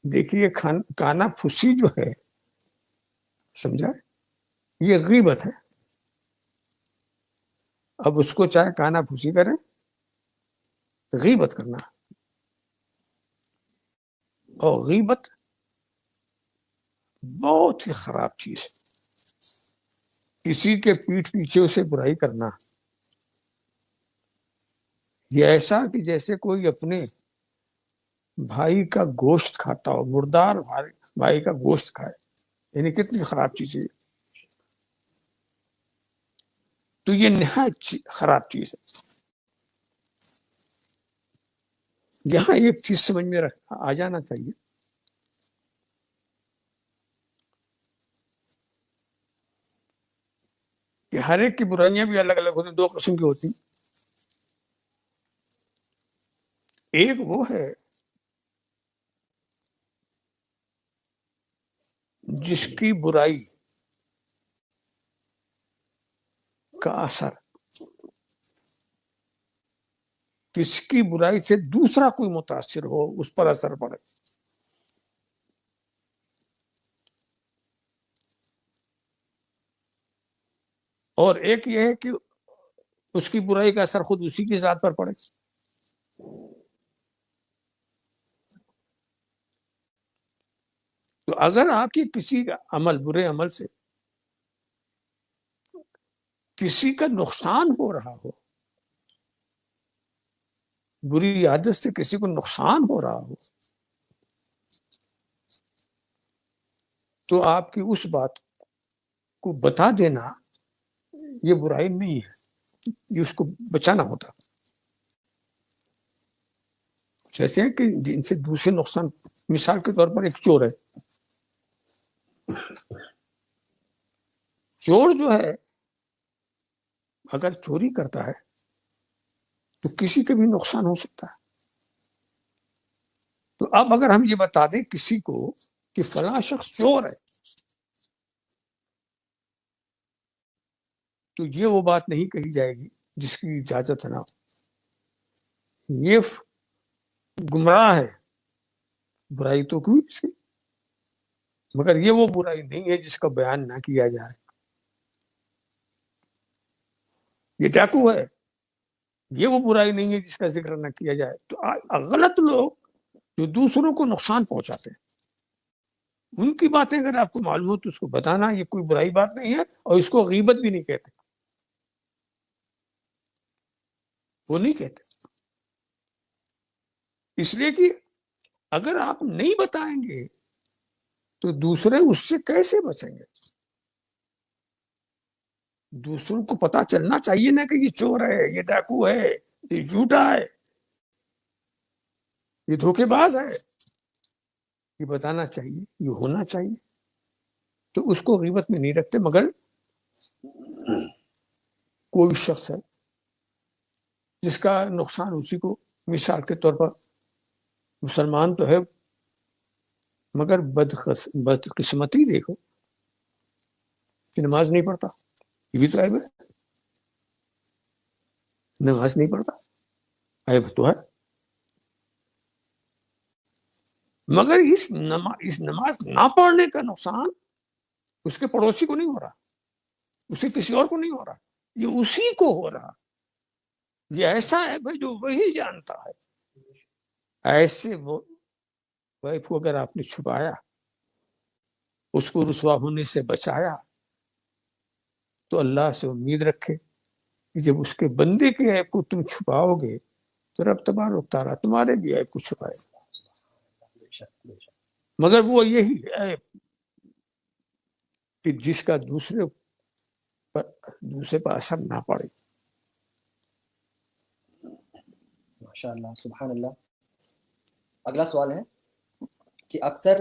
دیکھیے کانا پھوسی جو ہے، سمجھا، یہ غیبت ہے. اب اس کو چاہے کانا پھوسی کریں، غیبت کرنا. اور غیبت بہت ہی خراب چیز ہے. کسی کے پیٹھ پیچھے اسے برائی کرنا، یہ ایسا کہ جیسے کوئی اپنے بھائی کا گوشت کھاتا ہو، مردار بھائی کا گوشت کھائے. یعنی کتنی خراب چیز ہے. تو یہ نہایت خراب چیز ہے. یہاں ایک چیز سمجھ میں آ جانا چاہیے، کہ ہر ایک کی برائیاں بھی الگ الگ ہوتی ہیں. دو قسم کی ہوتی ہیں. ایک وہ ہے جس کی برائی کا اثر کس کی برائی سے دوسرا کوئی متاثر ہو، اس پر اثر پڑے. اور ایک یہ ہے کہ اس کی برائی کا اثر خود اسی کی ذات پر پڑے. تو اگر آپ کی کسی کا عمل، برے عمل سے کسی کا نقصان ہو رہا ہو، بری عادت سے کسی کو نقصان ہو رہا ہو، تو آپ کی اس بات کو بتا دینا یہ برائی نہیں ہے، یہ اس کو بچانا ہوتا. جیسے کہ جن سے دوسرے نقصان، مثال کے طور پر ایک چور ہے. چور جو ہے اگر چوری کرتا ہے تو کسی کا بھی نقصان ہو سکتا ہے. تو اب اگر ہم یہ بتا دیں کسی کو کہ فلاں شخص چور ہے، تو یہ وہ بات نہیں کہی جائے گی جس کی اجازت نہ ہو. یہ گمراہ ہے، برائی تو کوئی اس کی، مگر یہ وہ برائی نہیں ہے جس کا بیان نہ کیا جائے. یہ ڈاکو ہے، یہ وہ برائی نہیں ہے جس کا ذکر نہ کیا جائے. تو غلط لوگ جو دوسروں کو نقصان پہنچاتے ہیں، ان کی باتیں اگر آپ کو معلوم ہو تو اس کو بتانا یہ کوئی برائی بات نہیں ہے، اور اس کو غیبت بھی نہیں کہتے. وہ نہیں کہتے، اس لیے کہ اگر آپ نہیں بتائیں گے تو دوسرے اس سے کیسے بچیں گے. دوسروں کو پتا چلنا چاہیے نا کہ یہ چور ہے، یہ ڈاکو ہے، یہ جھوٹا ہے، یہ دھوکے باز ہے. یہ بتانا چاہیے، یہ ہونا چاہیے. تو اس کو غیبت میں نہیں رکھتے. مگر کوئی شخص ہے جس کا نقصان اسی کو، مثال کے طور پر مسلمان تو ہے مگر بدقسمتی دیکھو کہ نماز نہیں پڑھتا. یہ بھی تو عیب ہے، نماز نہیں پڑھتا، عیب تو ہے. مگر اس نماز نہ پڑھنے کا نقصان اس کے پڑوسی کو نہیں ہو رہا، اسے کسی اور کو نہیں ہو رہا، یہ اسی کو ہو رہا. یہ ایسا ہے بھائی جو وہی جانتا ہے. ایسے وہ وائف کو اگر آپ نے چھپایا، اس کو رسوا ہونے سے بچایا، تو اللہ سے امید رکھے کہ جب اس کے بندے کے عیب کو تم چھپاؤ گے تو رب تبارک و تعالیٰ تمہارے بھی عیب کو چھپائے گا. مگر وہ یہی عیب کہ جس کا دوسرے پر اثر نہ پڑے. ماشاء اللہ، سبحان اللہ. اگلا سوال ہے کہ اکثر